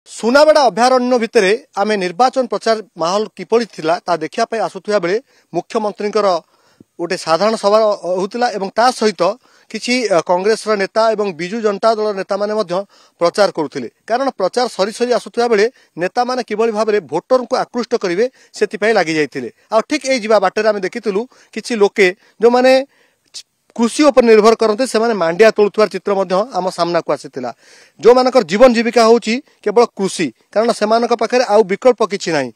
सुनाबेड़ा अभयारण्य भितर आम निर्वाचन प्रचार माहौल किपरि थिला ता देखिया पय आसुथिया बेले मुख्यमंत्री गोटे साधारण सभा होतिला एवं ता सहित किछि कांग्रेस नेता एवं बिजु जनता दल नेता माने मध्य प्रचार करुथिले कारण प्रचार सरी सरी आसुथिया बेले नेता माने किबळी भाबरे भोटर को आकृष्ट करिवे सेति पय लागि जायतिले आ ठीक एई जिबा बाटरे आमे देखितलु किछि लोके जो माने कृषि उपर निर्भर करते से माने मांडिया तोलुथवार चित्र मध्य आम सामना को आसीथिला जो मानकर जीवन जीविका होची केवल कृषि कारण से मानक पाखरे आउ विकल्प किछि नाही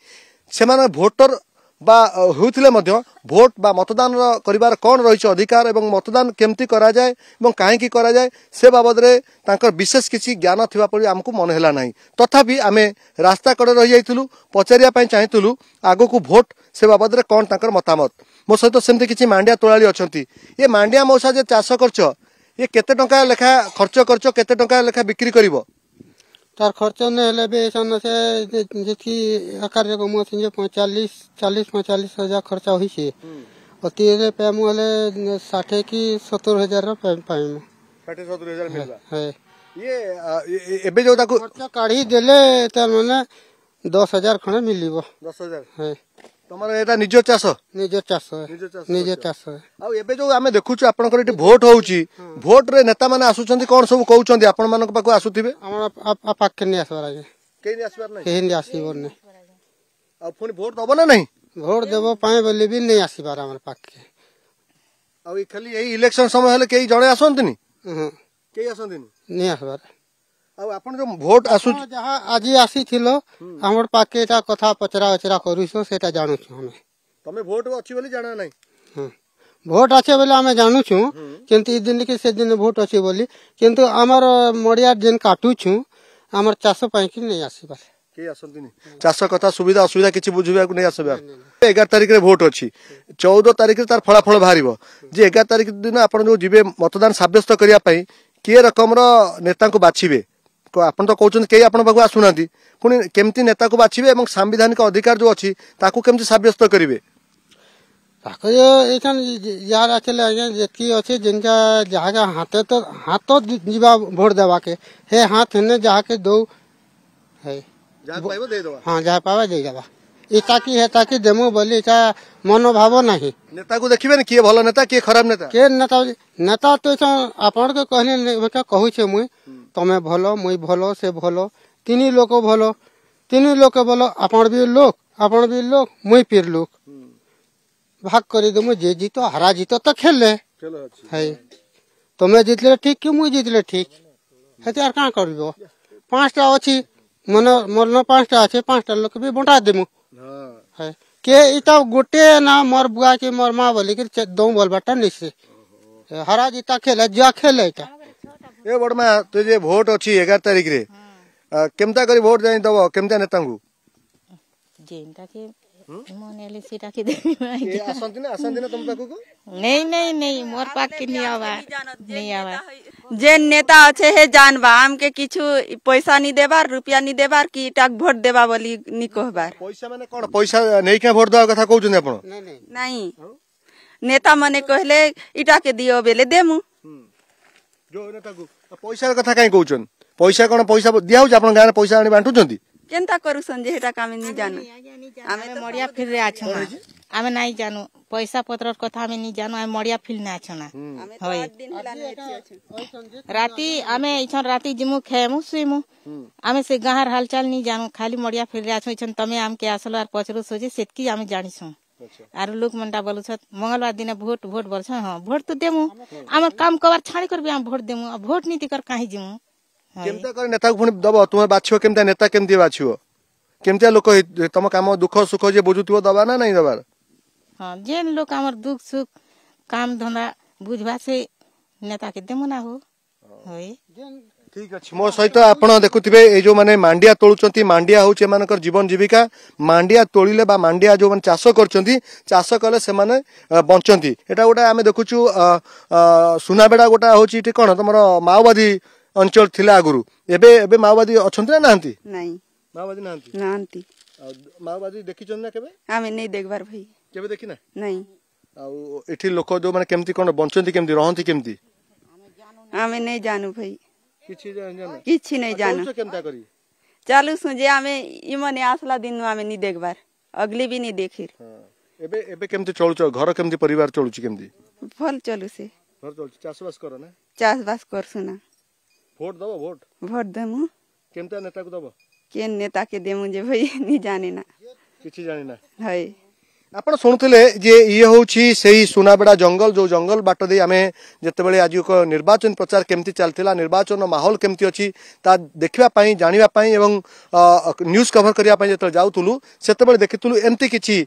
से माने भोटर बा होउथिले मध्य भोट बा मतदान करिवार कोन रहिछ अधिकार एवं मतदान केमती करा जाय एवं काहे की करा जाय से बाबद रे तांकर विशेष किछि ज्ञान थिबा परि हमकु मन हैला नाही तथापि आमे रास्ता कड़े रहि जाइतलु पचारिया पय चाहितलु आगो को भोट से बाबद रे कोन तांकर मतामत मो सहित सेमती किछि मांडिया तोलाली अछंती ये मांडिया मौसा जे चाष करछ ये केते टंका लेखा खर्च करछ केते टंका लेखा बिक्री करिवो तार खर्च नेले बे सन से जेकी आकार को मो से 45 हजार खर्च होई छे अति रे पे मोले 60 की 70 हजार रो पाइम 60 70 हजार मिलबा है ये एबे जो ताको खर्च काढी देले त माने 10,000 खणे मिलिबो 10,000 है तमरा एटा निज चाष निज चाष आ एबे जो आमे देखुछु आपनकर एटी भोट होउची भोट रे नेता माने आसुचंती कोन सब कहउचंती आपन मानक पाको आसुथिबे हमरा पाके नि आसबार आगे केनि आसबार नै केनि आसीबो नै आ पुनी भोट दबो ना नहीं भोट देबो पाए बोली भी नहीं आसीबार हमर पाके आ ई खाली एई इलेक्शन समय हले केई जणे आसंतनी केई आसंतनी नहीं आसबार आ आपन जो भोट आसु जहां आज आसी थिलो हमर पाके एटा कथा पचरा करूछो सेटा जानू छु हमें तमे भोट अछि बोली जाना नै भोट अच्छे बोले आम जानू छू किंतु ई दिन के से दिन भोट अच्छे बोली किंतु आमर मड़िया दिन काटू छू आमर चाष पई कि नहीं आसीबार के आसंतनी चाष कथा सुविधा असुविधा किछि बुझिबा को नहीं आसबार 11 तारिख रे भोट अछि 14 तारिख रे तार फलाफल भारिबो जे 11 तारिख दिन आपण जो जिबे मतदान साब्यस्त करिया पई के रकम रो नेता को बाछिबे आपण तो कहउछन के आपण बागु आसुनांती पुनी केमती नेता को बाछिबे एवं संवैधानिक अधिकार जो अछि ताकू केमती साब्यस्त करिवे ताको ये एथन यार आचले आगे जेकी अछि जिनका जहागा हाथ जीवा भोट देवा के हे हाथ ने जहा के दो है जहा पाइबो दे देबा हां जहा पावा दे देबा इता की है ताकि देमो बोली इता मनोभाव नहीं नेता को देखिबे न के भलो नेता के खराब नेता के नेता तो आपण के कहले बेटा कहू छे मुई तमे भलो मुई भलो से भलो तीनी लोक भलो आपण भी लोक मुई फिर लोक भाग कर दमु जे जीतो हरा जीतो तो खेले है तमे जीतले ठीक कि मुई जीतले ठीक है यार का करबो पांचटा अछि मन पांचटा अछि पांचटा लोक भी बंटा देमु है के इता गोटे ना मोर बुआ के मोर मां बोली के दो बोलबाटा निसे हरा जीता खेले जा खेले इता ए बडमा तो जे भोट अछि 11 तारिख रे केमता करी भोट जाई दबो केमता नेतांगु जेनता के मोनेले सीटा के देबी ए आसंती ना तुम पाकू को नहीं मोर पाक के नहीं आवा जे नेता अच्छे है जानबा हम के किछु पैसा नहीं देबार रुपया नहीं देबार कि टाक भोट देबा बोली नि कहबार पैसा माने कोन पैसा नै के भोट देबा कथा कहउछन आपण नहीं नेता माने कहले इटा के दियो बेले देमु जो नेता को पैसा कथा काई कहउछन पैसा कोन पैसा दियाउ आपण गारे पैसा आनी बांटुचंती केनता करू संजे हेटा काम नहीं जानू आमे मड़िया फिर रे आछो ना आमे नहीं जानू पैसा पत्र कथा आमे नहीं जानू आमे मड़िया फिर ना आछो ना होय राती आमे इछन राती जिमु खेमु सुइमु आमे से गाहर हालचाल नहीं जानू खाली मड़िया फिर रे आछो इछन तमे आम के आसलो आर पचरो सोजे सेतकी आमे जानिसु आर लोक मनटा बोलुछ मंगलवार दिन भोट बोलछ हां भोट तो देमु हमर काम कबार छाड़ी करबे हम भोट देमु भोट नीति कर काहे जिमु केमता कर नेता को पुनी दबो तुमे बाछियो केमता नेता केमती बाछियो केमता लोक तम काम दुख सुख जे बुझुतिबो दबा ना नहीं दबार हां जेन लोक हमर दुख सुख काम धंधा बुझबा से नेता के देमु ना हो होय ठीक अछि मो सहित आपण देखुथिबे ए जो माने मांडिया तोळुचंती मांडिया होचे मानकर जीवन जीविका मांडिया तोळिले बा मांडिया जो माने चाष करचंती चाष कले से माने बंचंती एटा गोटा हमें देखुछु सुनाबेडा गोटा होची ठी कोन तमरो माओवादी अंचल थिला गुरु एबे माओवादी अछंती ना नांती नहीं माओवादी नांती माओवादी देखि चन ना केबे आमे नहीं देखबार भाई केबे देखि ना नहीं आ एठी लोक जो माने केमती कोन बंचंती केमती रहंती केमती आमे नहीं जानू भाई किछि जान किछि नहीं जानू केमता करी चालू सुजे आमे इमने आसला दिन आमे नहीं देखबार अगली भी नहीं देखिर एबे एबे केमती चलुछ घर केमती परिवार चलुछ केमती भल चलू से घर चलुछ चासबास कर ना चासबास करसु ना भोट दबो भोट देमु केमता नेता को दबो केन नेता के देमु जे भई नहीं जाने ना किछि जानि ना है आपण शुणुले जे ये होछि सेही सुनाबेड़ा जंगल जो जंगल बाट दे आमे जेतेबेले आज एक निर्वाचन प्रचार केमती चलथिला निर्वाचन माहौल केमती अछि ता देखिबा पई जानिबा पई एवं न्यूज कवर करिया पई जेते जाउतुलु सेतेबेले देखितुलु एमती किछि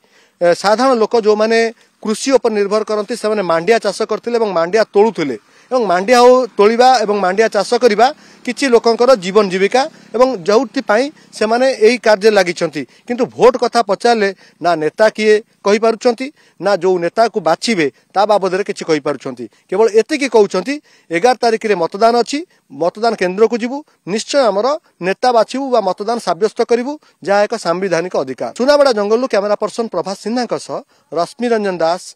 साधारण लोक जो माने कृषि उपर निर्भर करती से माने मांडिया चाष करथिले एवं मांडिया तोळुथिले एवं मांडिया तोलिबा एवं मांडिया चाष करिबा किछि लोकंकर जीवन जीविका एवं जोउति पई से माने एई कार्य लागिचंती किंतु भोट कथा पचारले ना नेता किए कहि पारुचंती ना जो नेता को बाछिबे ता बाबदरे किछि कहि पारुचंती केवल एते की कहउचंती 11 तारिख रे मतदान अछि मतदान केंद्र को जिवु निश्चय हमर नेता बाछिबु बा मतदान साब्यस्त करिवु जा एक संवैधानिक अधिकार सुनाबेड़ा जंगलु कैमरा पर्सन प्रभास सिन्हा रश्मि रंजन दास।